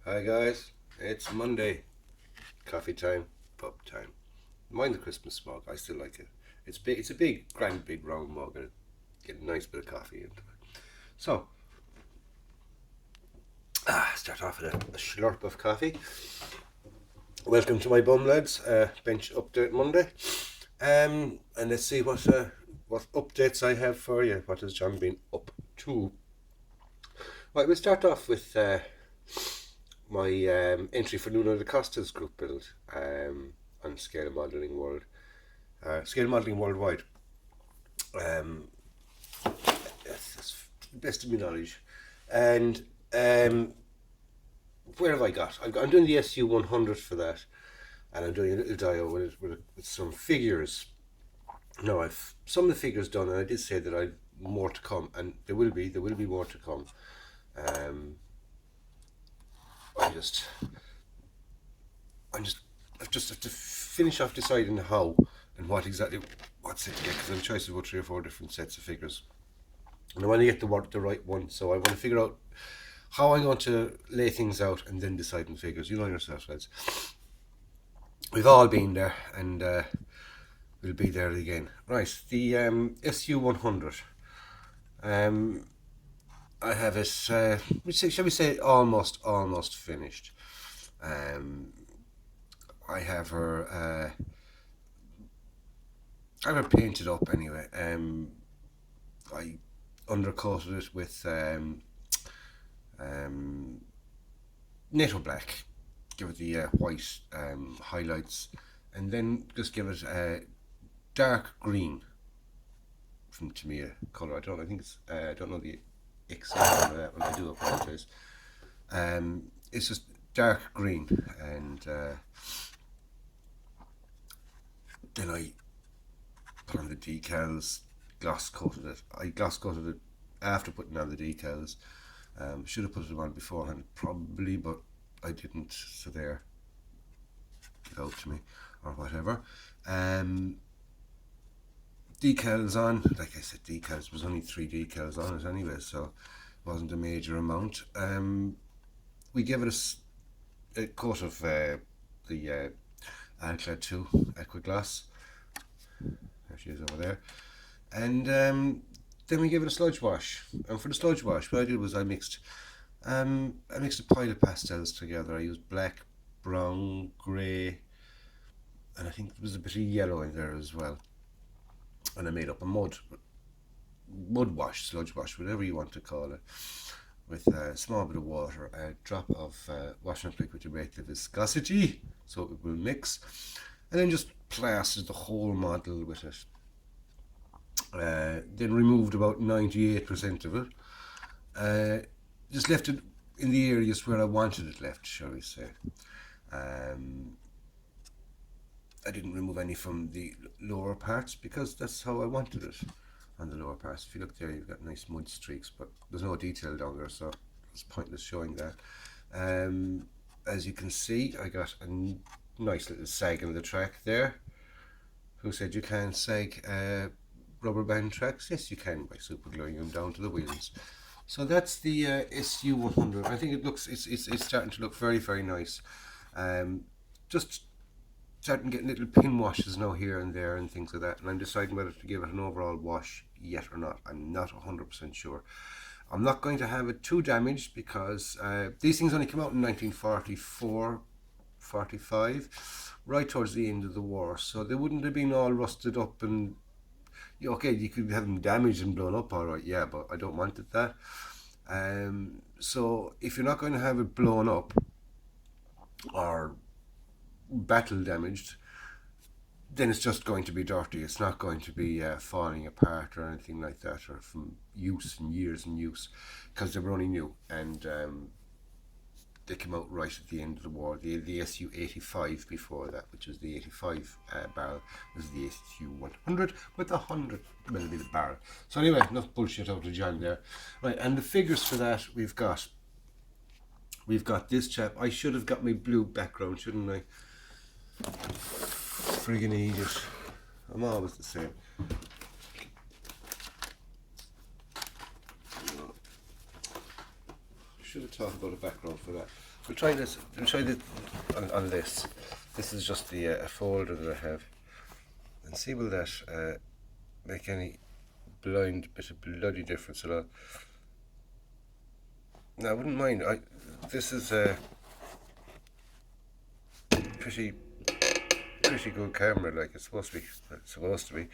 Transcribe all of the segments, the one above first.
Hi guys, it's Monday. Coffee time, pub time. Mind the Christmas mug, I still like it. It's big. It's a big, grand, big round mug, and get a nice bit of coffee into it. So, start off with a slurp of coffee. Welcome to my bum lads. Bench update Monday. And let's see what updates I have for you. What has John been up to? Right, we'll start off with my entry for Nuno da Costa's group build on Scale Modelling World. Scale Modelling Worldwide. Um, that's the best of my knowledge. And where have I got? I'm doing the SU100 for that, and I'm doing a little dio with some figures. Now I've some of the figures done, and I did say that I'd more to come, and there will be more to come. Um, I just I'm just I just have to finish off deciding how and what set to get, because I'm choice about 3 or 4 different sets of figures, and I want to get the right one. So I want to figure out how I'm going to lay things out and then decide on figures. You know yourself, lads. We've all been there, and we'll be there again. Right, the SU100. Um, I have it. Shall we say almost finished? Um, I have her. I have her painted up anyway. I undercoated it with um, NATO black. Give it the white highlights, and then just give it dark green from Tamiya color. I think it's. I don't know the exact one of that one. I do apologize. It's just dark green, and then I put on the decals, gloss coated it. I gloss coated it after putting on the decals. Should have put them on beforehand, probably, but I didn't. So there, get out to me or whatever. Um, Decals on, like I said, decals. There was only 3 decals on it anyway, so it wasn't a major amount. We gave it a coat of the Alclad 2 Equiglass. There she is over there. And then we gave it a sludge wash. And for the sludge wash, what I did was I mixed a pile of pastels together. I used black, brown, grey, and I think there was a bit of yellow in there as well. And I made up a mud wash, sludge wash, whatever you want to call it, with a small bit of water, a drop of washing up liquid to break the viscosity so it will mix, and then just plastered the whole model with it. Then removed about 98% of it. Just left it in the areas where I wanted it left, shall we say. I didn't remove any from the lower parts because that's how I wanted it on the lower parts. If you look there, you've got nice mud streaks, but there's no detail down there, so it's pointless showing that. As you can see, I got a nice little sag in the track there. Who said you can't sag rubber band tracks? Yes, you can, by super gluing them down to the wheels. So that's the SU100. I think it's starting to look very, very nice. Just starting getting little pin washes now here and there and things like that, and I'm deciding whether to give it an overall wash yet or not. I'm not 100% sure. I'm not going to have it too damaged because these things only came out in 1944, 45, right towards the end of the war, so they wouldn't have been all rusted up and okay, you could have them damaged and blown up, all right, yeah, but I don't want it that. So if you're not going to have it blown up or battle damaged, then it's just going to be dirty. It's not going to be falling apart or anything like that, or from use and years and use, because they were only new, and they came out right at the end of the war. The SU-85 before that, which was the 85 barrel, was the SU-100 with the 100mm barrel. So anyway, enough bullshit out of John there. Right, and the figures for that we've got this chap. I should have got my blue background, shouldn't I? Friggin' idiot. I'm always the same. Should have talked about a background for that. We'll try this. We'll try this on this. This is just the a folder that I have, and see will that make any blind bit of bloody difference at all. Now I wouldn't mind. This is a pretty good camera. Like it's supposed to be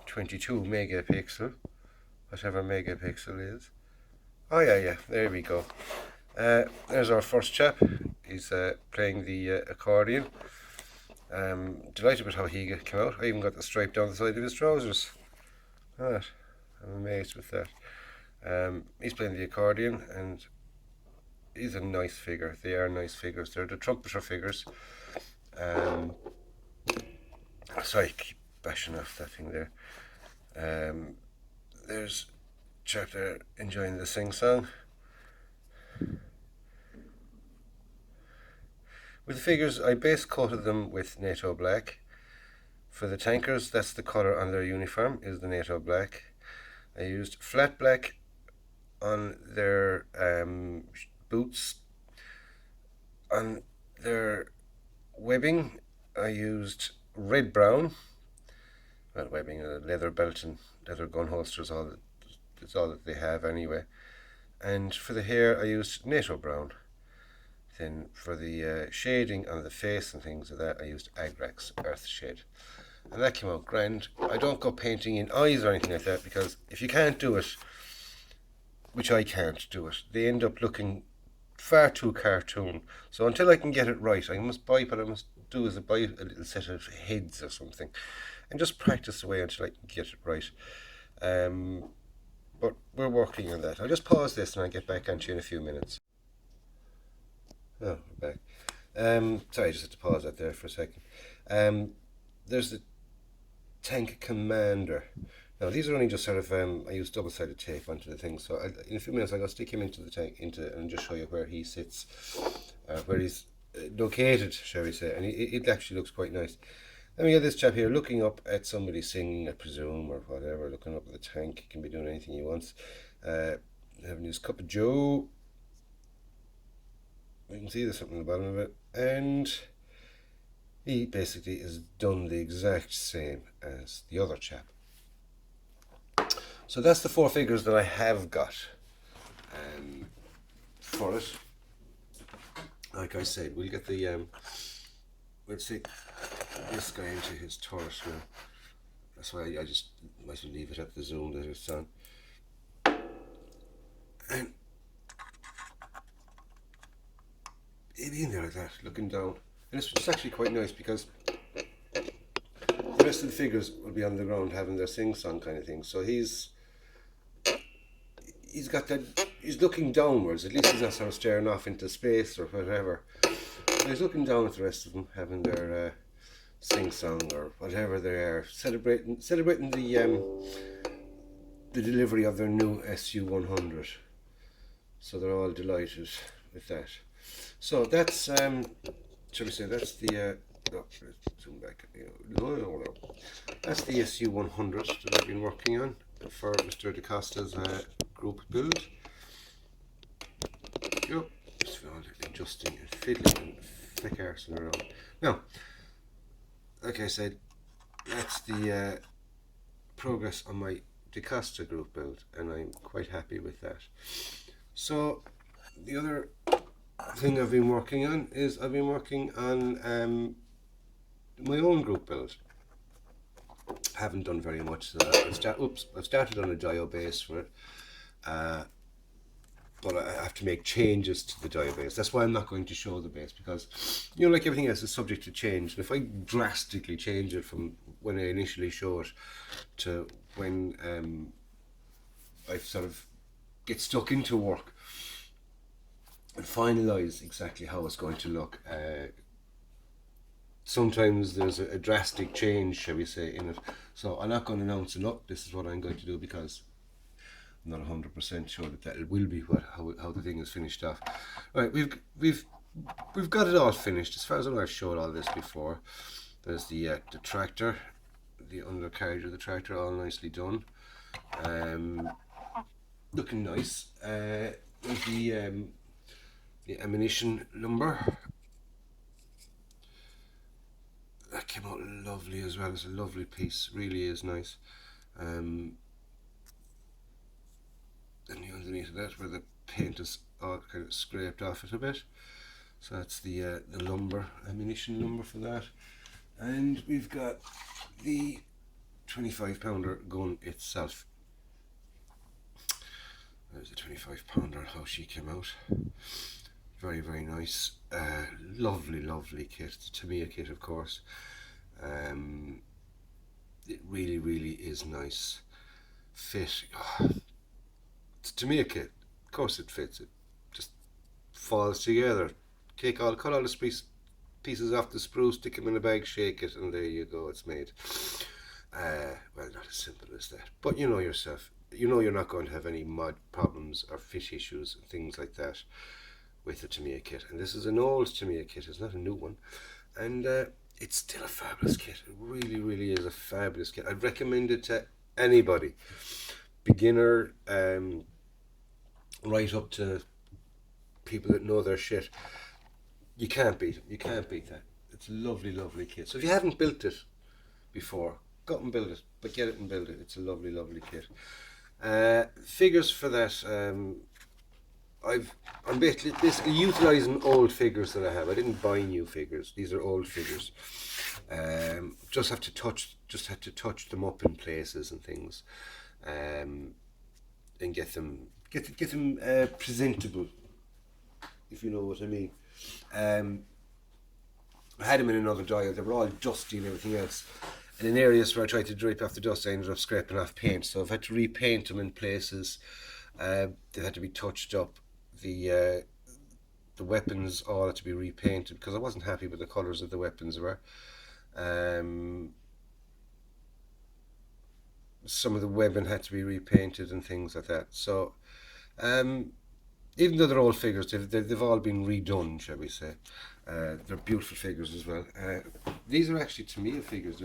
22 megapixel, whatever megapixel is. Oh yeah. There we go. There's our first chap. He's playing the accordion. Delighted with how he came out. I even got the stripe down the side of his trousers. Right. I'm amazed with that. He's playing the accordion, and he's a nice figure. They are nice figures. They're the trumpeter figures. Sorry, I keep bashing off that thing there. There's a chap there enjoying the sing-song. With the figures, I base coated them with NATO black. For the tankers, that's the colour on their uniform, is the NATO black. I used flat black on their boots. On their webbing, I used red-brown. Well, webbing, leather belt and leather gun holsters, it's all that they have anyway. And for the hair, I used NATO brown. Then for the shading on the face and things like that, I used Agrax Earth Shade. And that came out grand. I don't go painting in eyes or anything like that, because if you can't do it, which I can't do it, they end up looking far too cartoon. So until I can get it right, I must buy what I must do is buy a little set of heads or something and just practice away until I can get it right. But we're working on that. I'll just pause this and I'll get back onto you in a few minutes. Oh, we're back. Sorry, I just had to pause that there for a second. There's the Tank Commander. Now these are only just sort of I use double-sided tape onto the thing, so in a few minutes I'm going to stick him into the tank and just show you where he sits, where he's located, shall we say, and it actually looks quite nice. Then we have this chap here looking up at somebody singing, I presume, or whatever, looking up at the tank. He can be doing anything he wants. Having his cup of joe. You can see there's something at the bottom of it, and he basically has done the exact same as the other chap. So that's the four figures that I have got for it. Like I said, we'll get the we'll stick this guy into his turret now. That's why I just might as well leave it at the zoom that it's on. And he'll be in there like that, looking down. And it's actually quite nice because the rest of the figures will be on the ground having their sing-song kind of thing. So he's got that, he's looking downwards. At least he's not sort of staring off into space or whatever. So he's looking down at the rest of them having their sing-song or whatever they are, celebrating the delivery of their new SU-100. So they're all delighted with that. So that's shall we say that's the zoom back. That's the SU-100 that I've been working on for Mr. DaCosta's group build. Yep, just adjusting and fiddling and flick arsing around. Now, like I said, that's the progress on my DaCosta group build, and I'm quite happy with that. So the other thing I've been working on is I've been working on my own group build. Haven't done very much. So I've started on a dio base for it, but I have to make changes to the dio base. That's why I'm not going to show the base, because like everything else is subject to change. And if I drastically change it from when I initially show it to when I sort of get stuck into work and finalize exactly how it's going to look, sometimes there's a drastic change, shall we say, in it. So I'm not going to announce it, look, this is what I'm going to do, because I'm not 100% sure that it will be how the thing is finished off. Right, we've got it all finished. As far as I know, I've showed all this before. There's the tractor, the undercarriage of the tractor, all nicely done. Looking nice. The the ammunition lumber. That came out lovely as well. It's a lovely piece, really is nice. And the underneath of that, where the paint is all kind of scraped off it a bit. So that's the lumber, ammunition lumber for that. And we've got the 25-pounder gun itself. There's the 25-pounder, how she came out. Very, very nice. Lovely, lovely kit. The Tamiya kit, of course. It really, really is nice. Fit. Oh, it's a Tamiya kit. Of course it fits. It just falls together. Cut all the pieces off the sprue, stick them in a bag, shake it, and there you go. It's made. Well, not as simple as that. But you know yourself. You know you're not going to have any mod problems or fit issues and things like that with the Tamiya kit. And this is an old Tamiya kit. It's not a new one. And it's still a fabulous kit. It really, really is a fabulous kit. I'd recommend it to anybody. Beginner, right up to people that know their shit. You can't beat it. You can't beat that. It's a lovely, lovely kit. So if you haven't built it before, go and build it. But get it and build it. It's a lovely, lovely kit. Figures for that. I'm basically utilising old figures that I have. I didn't buy new figures. These are old figures. Just had to touch them up in places and things, and get them presentable, if you know what I mean. I had them in another dryer. They were all dusty and everything else. And in areas where I tried to drape off the dust, I ended up scraping off paint. So I've had to repaint them in places. They had to be touched up. The weapons all had to be repainted because I wasn't happy with the colours of the weapons were. Some of the webbing had to be repainted and things like that. So even though they're old figures, they've all been redone, shall we say. They're beautiful figures as well. These are actually Tamiya figures.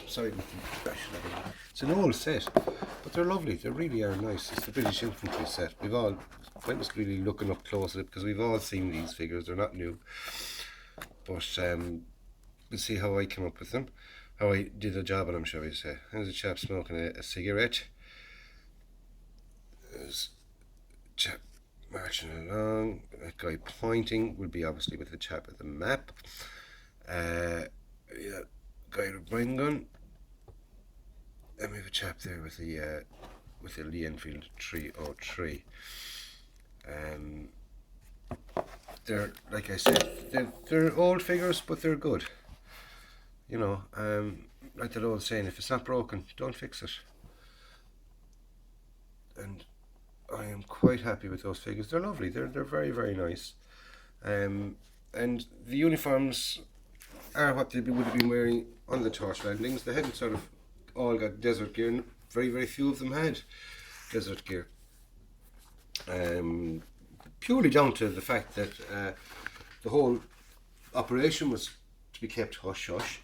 Sorry, it's an old set, but they're lovely. They really are nice. It's the British Infantry set. I was really looking up close at it because we've all seen these figures. They're not new, but we'll see how I came up with them. How I did a job on them, shall we say. There's a chap smoking a cigarette. There's a chap marching along. That guy pointing would be obviously with the chap with the map. Yeah, guy with a brain gun. And we have a chap there with the Lee Enfield 303. They're, like I said, they're old figures, but they're good. You know, like that old saying, if it's not broken, don't fix it. And I am quite happy with those figures. They're lovely. They're very, very nice. And the uniforms are what they would have been wearing on the torch landings. They hadn't sort of all got desert gear, and very, very few of them had desert gear. Purely down to the fact that the whole operation was to be kept hush hush.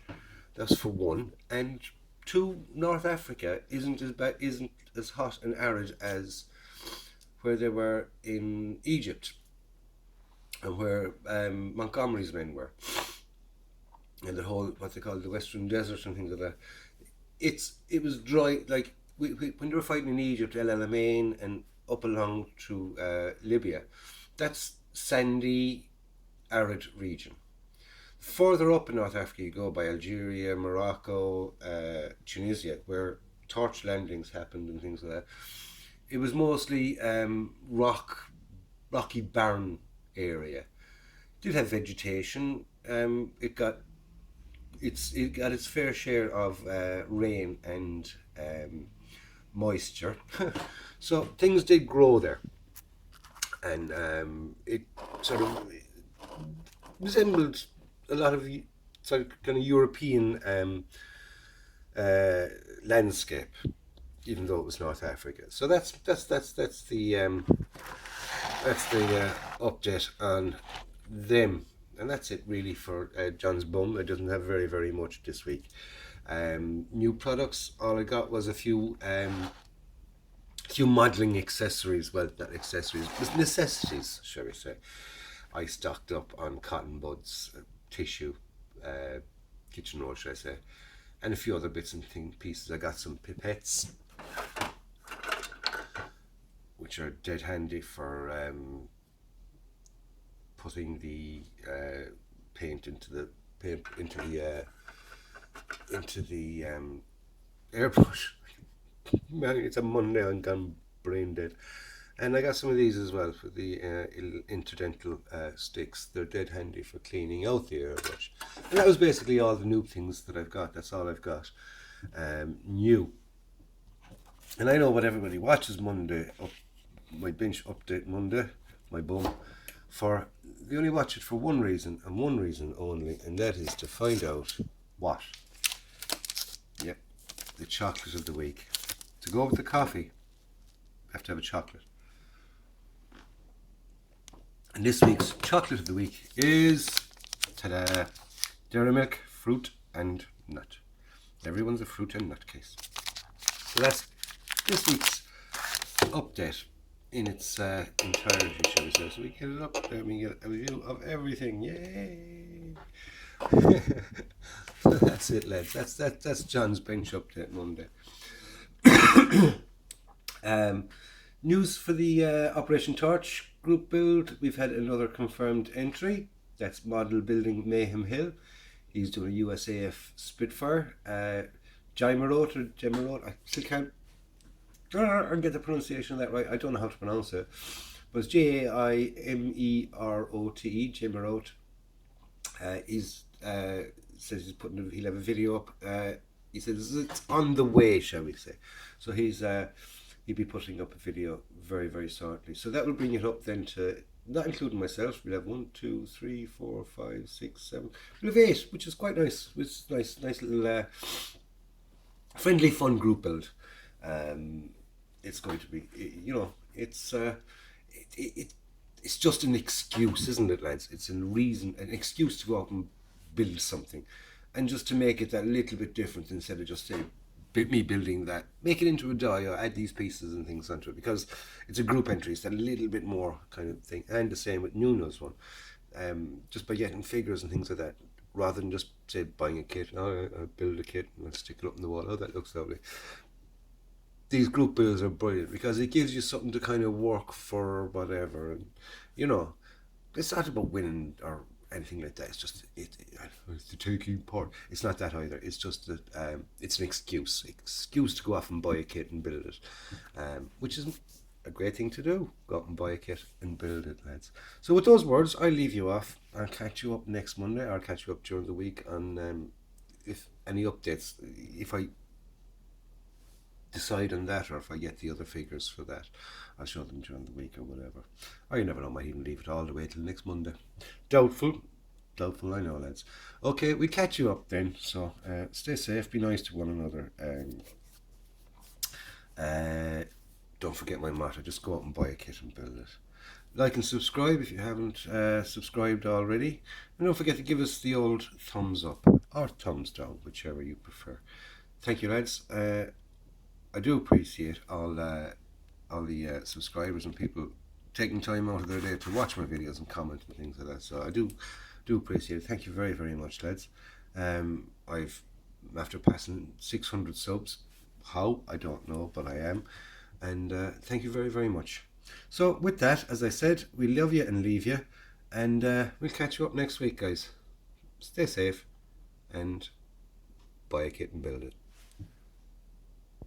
That's for one. And two, North Africa isn't as hot and arid as where they were in Egypt and where Montgomery's men were, and the whole what they call the Western Desert and things like that. It was dry, like when they were fighting in Egypt, El Alamein and up along to Libya. That's sandy, arid region. Further up in North Africa, you go by Algeria, Morocco, Tunisia, where torch landings happened and things like that. It was mostly rocky, barren area. It did have vegetation. It got its fair share of rain and moisture, so things did grow there, and it sort of resembled a lot of sort of kind of European landscape, even though it was North Africa. So that's the update on them, and that's it really for John's B.U.M. It doesn't have very, very much this week. New products. All I got was a few few modelling accessories, well, not accessories, but necessities, shall we say. I stocked up on cotton buds, tissue, kitchen roll, should I say, and a few other bits and pieces. I got some pipettes, which are dead handy for putting the paint into the airbrush. Man, it's a Monday. I'm gone brain dead. And I got some of these as well for the interdental sticks. They're dead handy for cleaning out the airbrush. And that was basically all the new things that I've got. That's all I've got new. And I know what everybody watches Monday, my bench update Monday, my bum, for they only watch it for one reason and one reason only, and that is to find out what? Yep, the chocolate of the week. To go with the coffee, I have to have a chocolate. And this week's chocolate of the week is, ta-da, Dairy Milk, fruit and nut. Everyone's a fruit and nut case. So that's this week's update in its entirety, shall we say. So we get it up there, we get a review of everything. Yay! That's it, lads. That's John's bench update Monday. News for the Operation Torch group build. We've had another confirmed entry. That's model building Mayhem Hill. He's doing a USAF Spitfire. Jaimerot, I still can't get the pronunciation of that right. I don't know how to pronounce it. But it's Jaimerote, Jaimerot. Says he'll have a video up. He says it's on the way, shall we say. So he'll be putting up a video very, very shortly. So that will bring it up then to, not including myself, we'll have 1, 2, 3, 4, 5, 6, 7. We'll have 8, which is quite nice. It's nice little friendly, fun group build. It's going to be, it's just an excuse, isn't it, lads? It's an excuse to go out and build something, and just to make it that little bit different instead of just saying me building that, make it into a die or add these pieces and things onto it, because it's a group entry. It's that little bit more kind of thing. And the same with Nuno's one, just by getting figures and things like that, rather than just say buying a kit. I'll build a kit and I'll stick it up on the wall. Oh, that looks lovely. These group builds are brilliant because it gives you something to kind of work for, whatever. And it's not about winning or anything like that. It's just it's the taking part. It's not that either. It's just that it's an excuse to go off and buy a kit and build it, which is a great thing to do. Go out and buy a kit and build it, lads. So with those words, I'll leave you off. I'll catch you up next Monday. I'll catch you up during the week on if any updates, if I decide on that, or if I get the other figures for that, I'll show them during the week or whatever. Or you never know, might even leave it all the way till next Monday. Doubtful, I know, lads. Okay, we catch you up then. So stay safe, be nice to one another, and don't forget my motto: just go out and buy a kit and build it. Like and subscribe if you haven't subscribed already, and don't forget to give us the old thumbs up or thumbs down, whichever you prefer. Thank you, lads. I do appreciate all the subscribers and people taking time out of their day to watch my videos and comment and things like that. So I do appreciate it. Thank you very, very much, lads. I've after passing 600 subs. How? I don't know, but I am. And thank you very, very much. So with that, as I said, we love you and leave you, and we'll catch you up next week, guys. Stay safe and buy a kit and build it.